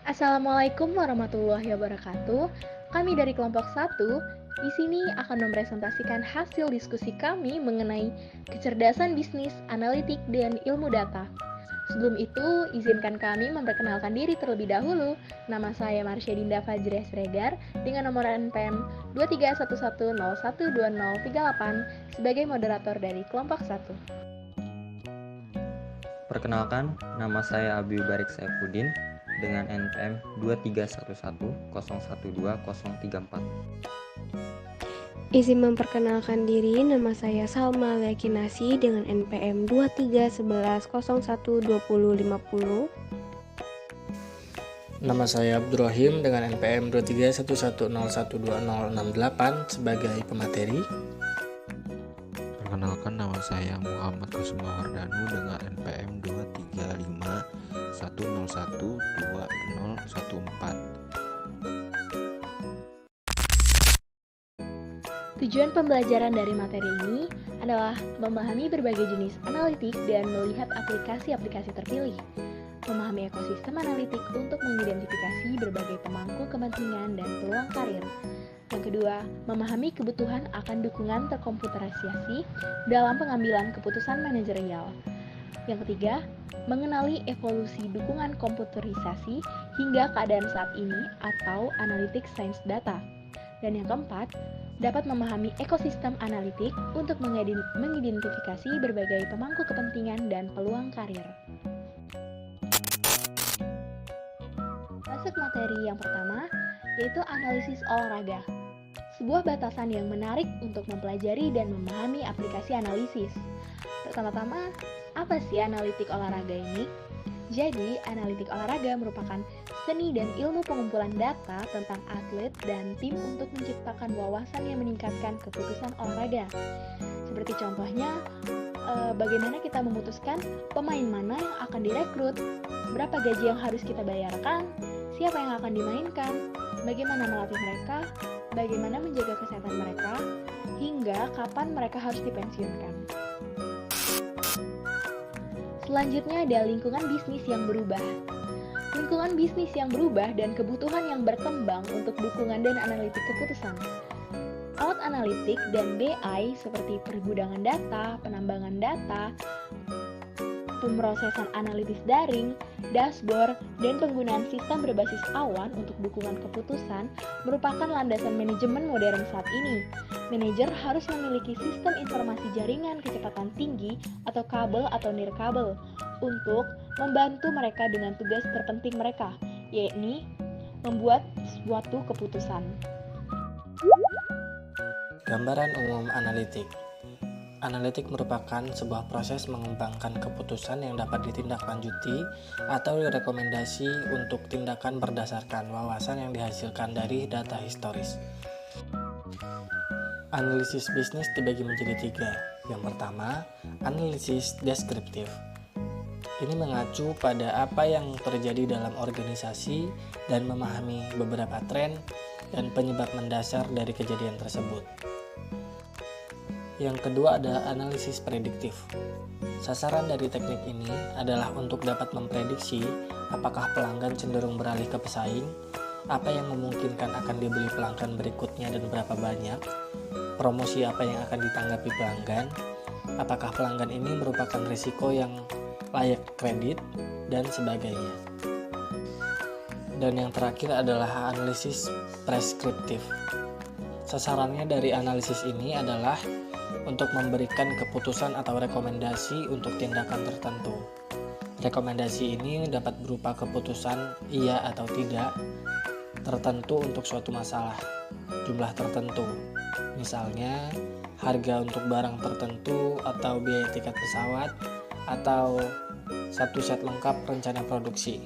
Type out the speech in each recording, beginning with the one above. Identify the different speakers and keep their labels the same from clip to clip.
Speaker 1: Assalamualaikum warahmatullahi wabarakatuh. Kami dari kelompok satu di sini akan mempresentasikan hasil diskusi kami mengenai kecerdasan bisnis, analitik, dan ilmu data. Sebelum itu, izinkan kami memperkenalkan diri terlebih dahulu. Nama saya Marsha Dinda Fajriah Sregar dengan nomor NPM 2311012038 sebagai moderator dari kelompok satu.
Speaker 2: Perkenalkan, nama saya Abi Barik Saifuddin dengan NPM 2311012034.
Speaker 3: Izin memperkenalkan diri, nama saya Salma Lekinasi dengan NPM 2311012050.
Speaker 4: Nama saya Abdurrahim dengan NPM 2311012068 sebagai pemateri.
Speaker 5: Perkenalkan, nama saya Muhammad Kusumawardanu dengan NPM 2351012014.
Speaker 1: Tujuan pembelajaran dari materi ini adalah memahami berbagai jenis analitik dan melihat aplikasi-aplikasi terpilih, memahami ekosistem analitik untuk mengidentifikasi berbagai pemangku kepentingan dan peluang karir. Yang kedua, memahami kebutuhan akan dukungan terkomputerisasi dalam pengambilan keputusan manajerial. Yang ketiga, mengenali evolusi dukungan komputerisasi hingga keadaan saat ini atau analitik sains data. Dan yang keempat, dapat memahami ekosistem analitik untuk mengidentifikasi berbagai pemangku kepentingan dan peluang karir. Masuk materi yang pertama, yaitu analisis olahraga. Sebuah batasan yang menarik untuk mempelajari dan memahami aplikasi analisis. Pertama-tama, apa sih analitik olahraga ini? Jadi, analitik olahraga merupakan seni dan ilmu pengumpulan data tentang atlet dan tim untuk menciptakan wawasan yang meningkatkan keputusan olahraga. Seperti contohnya, bagaimana kita memutuskan pemain mana yang akan direkrut, berapa gaji yang harus kita bayarkan, siapa yang akan dimainkan, bagaimana melatih mereka, bagaimana menjaga kesehatan mereka, hingga kapan mereka harus dipensiunkan. Selanjutnya ada lingkungan bisnis yang berubah. Lingkungan bisnis yang berubah dan kebutuhan yang berkembang untuk dukungan dan analitik keputusan. Alat analitik dan BI seperti pergudangan data, penambangan data, pemrosesan analitis daring, dashboard, dan penggunaan sistem berbasis awan untuk dukungan keputusan merupakan landasan manajemen modern saat ini. Manajer harus memiliki sistem informasi jaringan kecepatan tinggi atau kabel atau nirkabel untuk membantu mereka dengan tugas terpenting mereka, yakni membuat suatu keputusan.
Speaker 4: Gambaran umum analitik. Analitik merupakan sebuah proses mengembangkan keputusan yang dapat ditindaklanjuti atau direkomendasi untuk tindakan berdasarkan wawasan yang dihasilkan dari data historis. Analisis bisnis dibagi menjadi tiga. Yang pertama, analisis deskriptif. Ini mengacu pada apa yang terjadi dalam organisasi dan memahami beberapa tren dan penyebab mendasar dari kejadian tersebut. Yang kedua ada analisis prediktif. Sasaran dari teknik ini adalah untuk dapat memprediksi apakah pelanggan cenderung beralih ke pesaing, apa yang memungkinkan akan dibeli pelanggan berikutnya dan berapa banyak, promosi apa yang akan ditanggapi pelanggan, apakah pelanggan ini merupakan risiko yang layak kredit, dan sebagainya. Dan yang terakhir adalah analisis preskriptif. Sasarannya dari analisis ini adalah untuk memberikan keputusan atau rekomendasi untuk tindakan tertentu. Rekomendasi ini dapat berupa keputusan iya atau tidak tertentu untuk suatu masalah, jumlah tertentu, misalnya harga untuk barang tertentu atau biaya tiket pesawat atau satu set lengkap rencana produksi.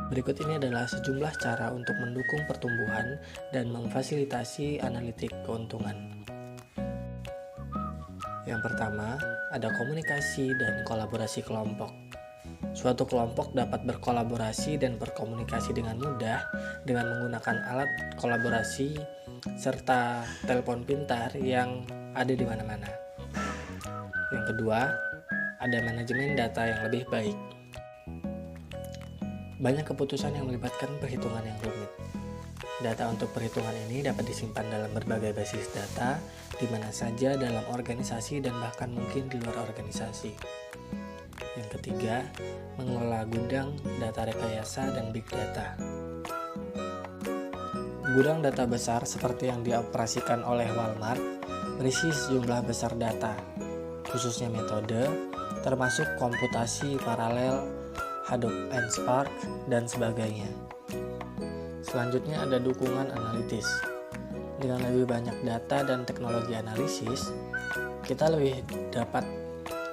Speaker 4: Berikut ini adalah sejumlah cara untuk mendukung pertumbuhan dan memfasilitasi analitik keuntungan. Yang pertama, ada komunikasi dan kolaborasi kelompok. Suatu kelompok dapat berkolaborasi dan berkomunikasi dengan mudah dengan menggunakan alat kolaborasi serta telepon pintar yang ada di mana-mana. Yang kedua, ada manajemen data yang lebih baik. banyak keputusan yang melibatkan perhitungan yang rumit. Data untuk perhitungan ini dapat disimpan dalam berbagai basis data, di mana saja dalam organisasi dan bahkan mungkin di luar organisasi. Yang ketiga, mengelola gudang data rekayasa dan big data. Gudang data besar seperti yang dioperasikan oleh Walmart berisi sejumlah besar data, khususnya metode, termasuk komputasi paralel, Hadoop and Spark, dan sebagainya. Selanjutnya ada dukungan analitis. Dengan lebih banyak data dan teknologi analisis, kita dapat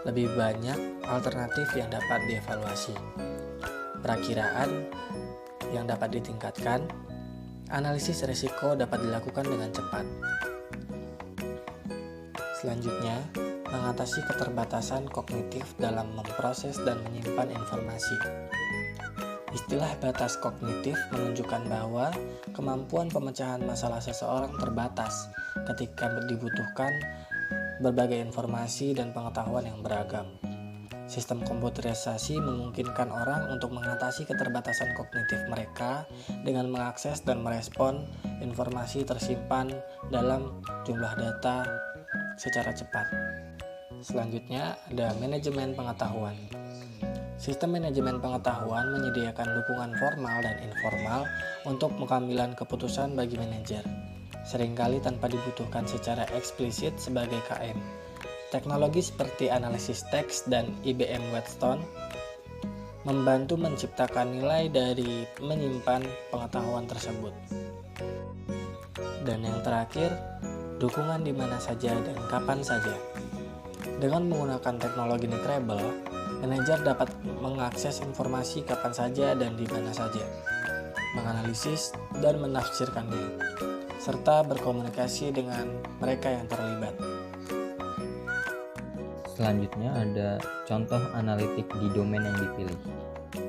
Speaker 4: lebih banyak alternatif yang dapat dievaluasi. Perakiraan yang dapat ditingkatkan, analisis risiko dapat dilakukan dengan cepat. Selanjutnya, mengatasi keterbatasan kognitif dalam memproses dan menyimpan informasi. Istilah batas kognitif menunjukkan bahwa kemampuan pemecahan masalah seseorang terbatas ketika dibutuhkan berbagai informasi dan pengetahuan yang beragam. Sistem komputerisasi memungkinkan orang untuk mengatasi keterbatasan kognitif mereka dengan mengakses dan merespon informasi tersimpan dalam jumlah data secara cepat. Selanjutnya ada manajemen pengetahuan. Sistem manajemen pengetahuan menyediakan dukungan formal dan informal untuk pengambilan keputusan bagi manajer, seringkali tanpa dibutuhkan secara eksplisit sebagai KM. Teknologi seperti analisis teks dan IBM Watson membantu menciptakan nilai dari menyimpan pengetahuan tersebut. Dan yang terakhir, dukungan di mana saja dan kapan saja. Dengan menggunakan teknologi Necrable, manajer dapat mengakses informasi kapan saja dan di mana saja, menganalisis dan menafsirkannya, serta berkomunikasi dengan mereka yang terlibat.
Speaker 2: Selanjutnya ada contoh analitik di domain yang dipilih.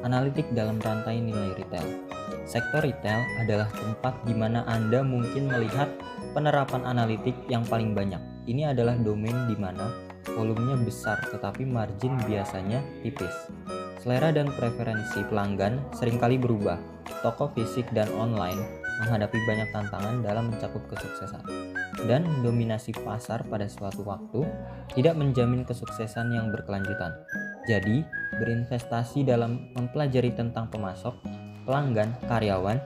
Speaker 2: Analitik dalam rantai nilai retail. Sektor retail adalah tempat di mana Anda mungkin melihat penerapan analitik yang paling banyak. Ini adalah domain di mana volumenya besar tetapi margin biasanya tipis. Selera dan preferensi pelanggan seringkali berubah. Toko fisik dan online menghadapi banyak tantangan dalam mencakup kesuksesan. Dan dominasi pasar pada suatu waktu tidak menjamin kesuksesan yang berkelanjutan. Jadi, berinvestasi dalam mempelajari tentang pemasok, pelanggan, karyawan,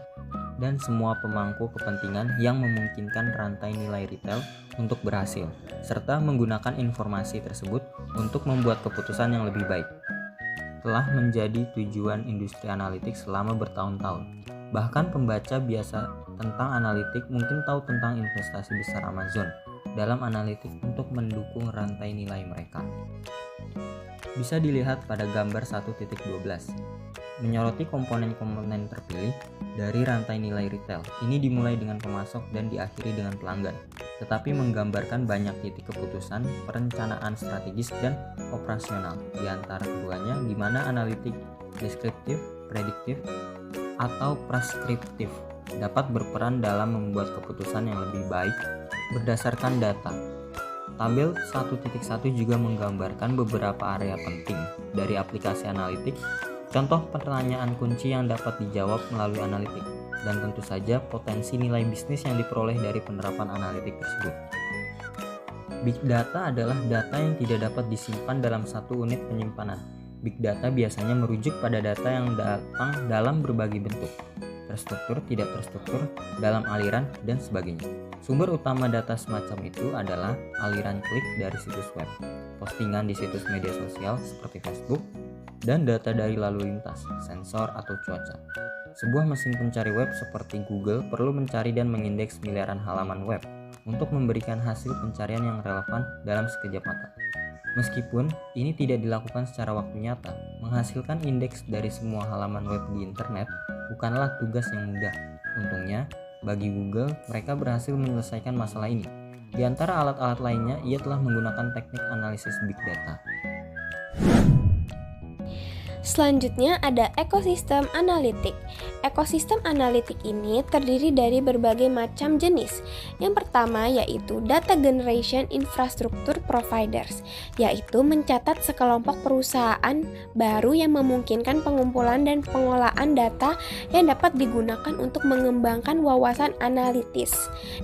Speaker 2: dan semua pemangku kepentingan yang memungkinkan rantai nilai retail untuk berhasil, serta menggunakan informasi tersebut untuk membuat keputusan yang lebih baik. Telah menjadi tujuan industri analitik selama bertahun-tahun. Bahkan pembaca biasa tentang analitik mungkin tahu tentang investasi besar Amazon dalam analitik untuk mendukung rantai nilai mereka. Bisa dilihat pada gambar 1.12. Menyoroti komponen-komponen terpilih dari rantai nilai retail. Ini dimulai dengan pemasok dan diakhiri dengan pelanggan, tetapi menggambarkan banyak titik keputusan, perencanaan strategis dan operasional di antara keduanya, di mana analitik deskriptif, prediktif, atau preskriptif dapat berperan dalam membuat keputusan yang lebih baik berdasarkan data. Tabel 1.1 juga menggambarkan beberapa area penting dari aplikasi analitik, contoh pertanyaan kunci yang dapat dijawab melalui analitik, dan tentu saja potensi nilai bisnis yang diperoleh dari penerapan analitik tersebut. Big data adalah data yang tidak dapat disimpan dalam satu unit penyimpanan. Big data biasanya merujuk pada data yang datang dalam berbagai bentuk, terstruktur, tidak terstruktur, dalam aliran, dan sebagainya. Sumber utama data semacam itu adalah aliran klik dari situs web, postingan di situs media sosial seperti Facebook, dan data dari lalu lintas, sensor atau cuaca. Sebuah mesin pencari web seperti Google perlu mencari dan mengindeks miliaran halaman web untuk memberikan hasil pencarian yang relevan dalam sekejap mata. Meskipun ini tidak dilakukan secara waktu nyata, menghasilkan indeks dari semua halaman web di internet bukanlah tugas yang mudah. Untungnya, bagi Google, mereka berhasil menyelesaikan masalah ini. Di antara alat-alat lainnya, ia telah menggunakan teknik analisis big data.
Speaker 3: Selanjutnya ada ekosistem analitik. Ekosistem analitik ini terdiri dari berbagai macam jenis. Yang pertama yaitu data generation infrastruktur Providers, yaitu mencatat sekelompok perusahaan baru yang memungkinkan pengumpulan dan pengolahan data yang dapat digunakan untuk mengembangkan wawasan analitis.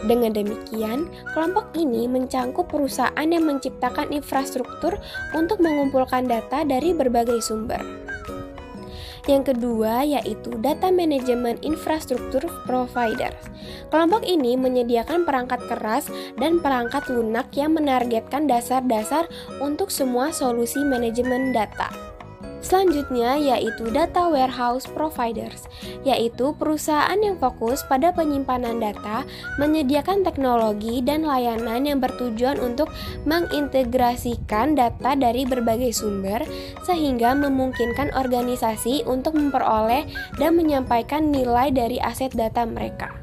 Speaker 3: Dengan demikian, kelompok ini mencangkup perusahaan yang menciptakan infrastruktur untuk mengumpulkan data dari berbagai sumber. Yang kedua yaitu Data Management Infrastructure Providers. Kelompok ini menyediakan perangkat keras dan perangkat lunak yang menargetkan dasar-dasar untuk semua solusi manajemen data. Selanjutnya yaitu Data Warehouse Providers, yaitu perusahaan yang fokus pada penyimpanan data, menyediakan teknologi dan layanan yang bertujuan untuk mengintegrasikan data dari berbagai sumber, sehingga memungkinkan organisasi untuk memperoleh dan menyampaikan nilai dari aset data mereka.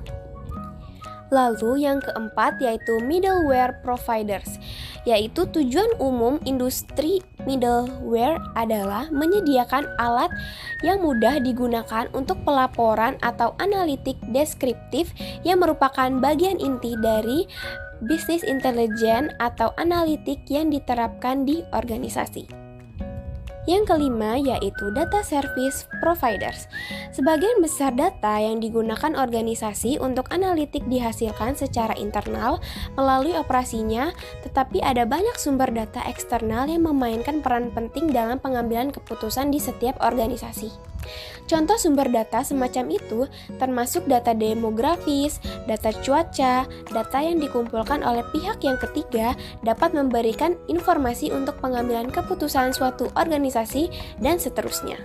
Speaker 3: Lalu yang keempat yaitu Middleware Providers, yaitu tujuan umum industri middleware adalah menyediakan alat yang mudah digunakan untuk pelaporan atau analitik deskriptif yang merupakan bagian inti dari bisnis intelijen atau analitik yang diterapkan di organisasi. Yang kelima yaitu Data Service Providers. Sebagian besar data yang digunakan organisasi untuk analitik dihasilkan secara internal melalui operasinya, tetapi ada banyak sumber data eksternal yang memainkan peran penting dalam pengambilan keputusan di setiap organisasi. Contoh sumber data semacam itu termasuk data demografis, data cuaca, data yang dikumpulkan oleh pihak yang ketiga dapat memberikan informasi untuk pengambilan keputusan suatu organisasi dan seterusnya.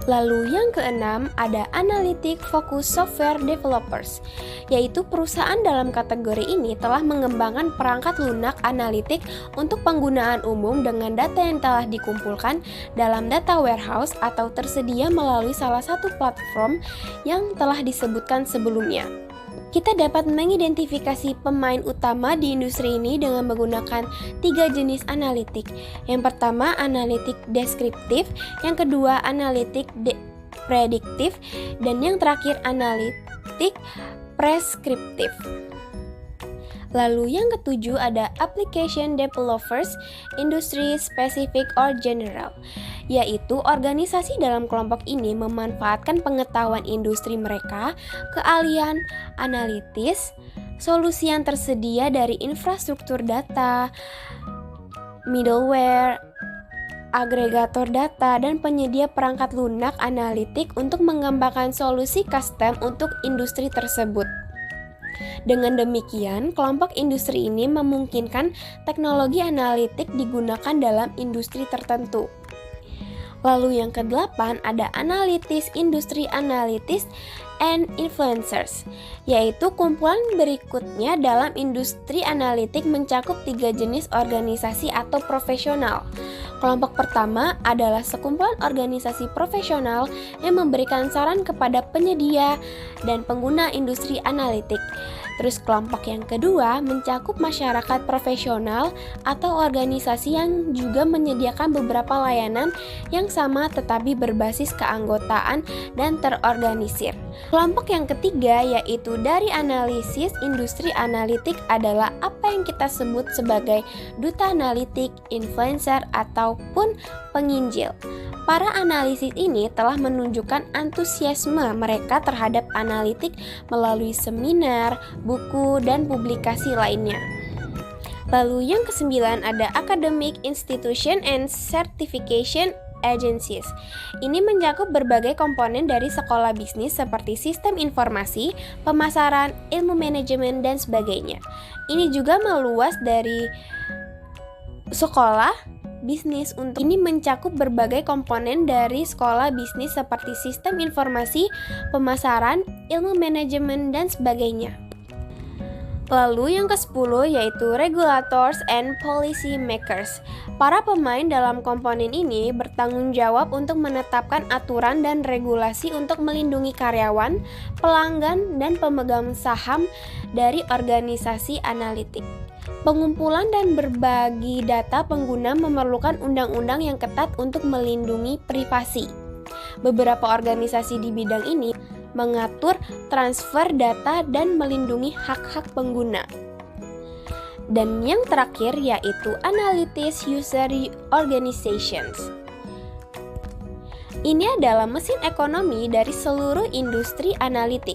Speaker 3: Lalu yang keenam ada Analytic Focus Software Developers, yaitu perusahaan dalam kategori ini telah mengembangkan perangkat lunak analitik untuk penggunaan umum dengan data yang telah dikumpulkan dalam data warehouse atau tersedia melalui salah satu platform yang telah disebutkan sebelumnya. Kita dapat mengidentifikasi pemain utama di industri ini dengan menggunakan 3 jenis analitik. Yang pertama, analitik deskriptif, yang kedua, analitik prediktif, dan yang terakhir, analitik preskriptif. Lalu yang ketujuh ada application developers, industry specific or general, yaitu organisasi dalam kelompok ini memanfaatkan pengetahuan industri mereka, keahlian analitis, solusi yang tersedia dari infrastruktur data, middleware, agregator data, dan penyedia perangkat lunak analitik untuk mengembangkan solusi custom untuk industri tersebut. Dengan demikian, kelompok industri ini memungkinkan teknologi analitik digunakan dalam industri tertentu. Lalu yang kedelapan ada analitis, industri analitis, and influencers, yaitu kumpulan berikutnya dalam industri analitik mencakup 3 jenis organisasi atau profesional. Kelompok pertama adalah sekumpulan organisasi profesional yang memberikan saran kepada penyedia dan pengguna industri analitik. Terus kelompok yang kedua mencakup masyarakat profesional atau organisasi yang juga menyediakan beberapa layanan yang sama tetapi berbasis keanggotaan dan terorganisir. Kelompok yang ketiga yaitu dari analisis industri analitik adalah apa yang kita sebut sebagai duta analitik, influencer, ataupun penginjil. Para analisis ini telah menunjukkan antusiasme mereka terhadap analitik melalui seminar, buku, dan publikasi lainnya. Lalu yang kesembilan ada Academic Institution and Certification Agencies. Ini mencakup berbagai komponen dari sekolah bisnis seperti sistem informasi, pemasaran, ilmu manajemen, dan sebagainya. Ini juga meluas dari sekolah bisnis untuk ini mencakup berbagai komponen dari sekolah bisnis seperti sistem informasi, pemasaran, ilmu manajemen, dan sebagainya. Lalu yang ke-10 yaitu Regulators and Policy Makers. Para pemain dalam komponen ini bertanggung jawab untuk menetapkan aturan dan regulasi untuk melindungi karyawan, pelanggan, dan pemegang saham dari organisasi analitik. Pengumpulan dan berbagi data pengguna memerlukan undang-undang yang ketat untuk melindungi privasi. Beberapa organisasi di bidang ini mengatur transfer data dan melindungi hak-hak pengguna. Dan yang terakhir yaitu Analytics User Organizations. Ini adalah mesin ekonomi dari seluruh industri analitik.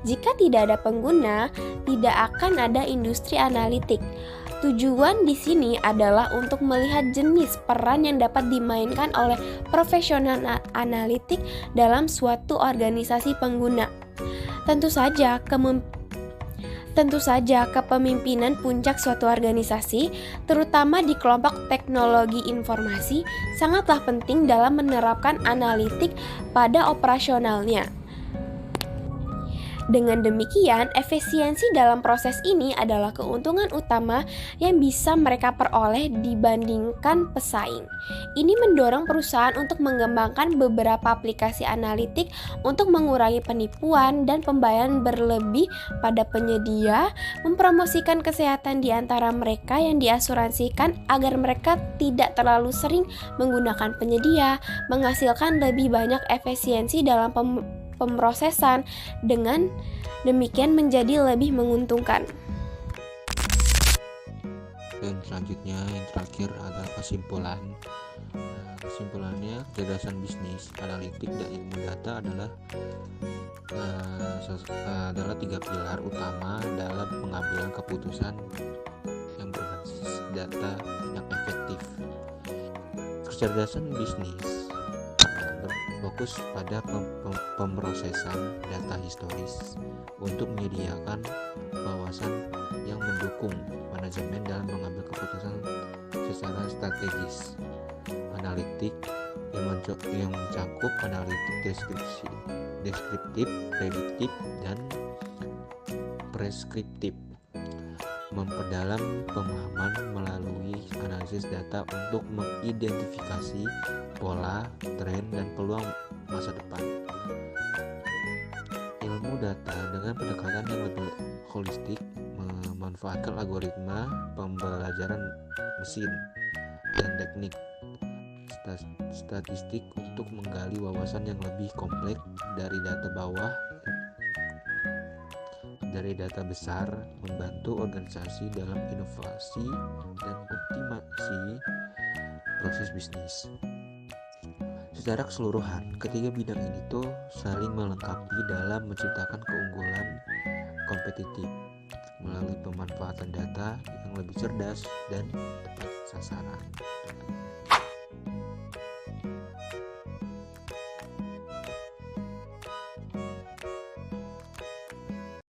Speaker 3: Jika tidak ada pengguna, tidak akan ada industri analitik. Tujuan di sini adalah untuk melihat jenis peran yang dapat dimainkan oleh profesional analitik dalam suatu organisasi pengguna. Tentu saja kepemimpinan puncak suatu organisasi, terutama di kelompok teknologi informasi, sangatlah penting dalam menerapkan analitik pada operasionalnya. Dengan demikian, efisiensi dalam proses ini adalah keuntungan utama yang bisa mereka peroleh dibandingkan pesaing. Ini mendorong perusahaan untuk mengembangkan beberapa aplikasi analitik untuk mengurangi penipuan dan pembayaran berlebih pada penyedia, mempromosikan kesehatan di antara mereka yang diasuransikan agar mereka tidak terlalu sering menggunakan penyedia, menghasilkan lebih banyak efisiensi dalam pemrosesan, dengan demikian menjadi lebih menguntungkan.
Speaker 5: Dan selanjutnya yang terakhir adalah kesimpulan. Kesimpulannya, kecerdasan bisnis, analitik, dan ilmu data adalah 3 pilar utama dalam pengambilan keputusan yang berbasis data yang efektif. Kecerdasan bisnis berfokus pada pemrosesan data historis untuk menyediakan wawasan yang mendukung manajemen dalam mengambil keputusan secara strategis. Analitik yang mencakup analitik deskriptif, prediktif, dan preskriptif, memperdalam pemahaman melalui analisis data untuk mengidentifikasi pola, tren, dan peluang masa depan. Ilmu data dengan pendekatan yang lebih holistik memanfaatkan algoritma pembelajaran mesin dan teknik statistik untuk menggali wawasan yang lebih kompleks dari data besar, membantu organisasi dalam inovasi dan optimasi proses bisnis. Secara keseluruhan, ketiga bidang ini saling melengkapi dalam menciptakan keunggulan kompetitif melalui pemanfaatan data yang lebih cerdas dan tepat sasaran.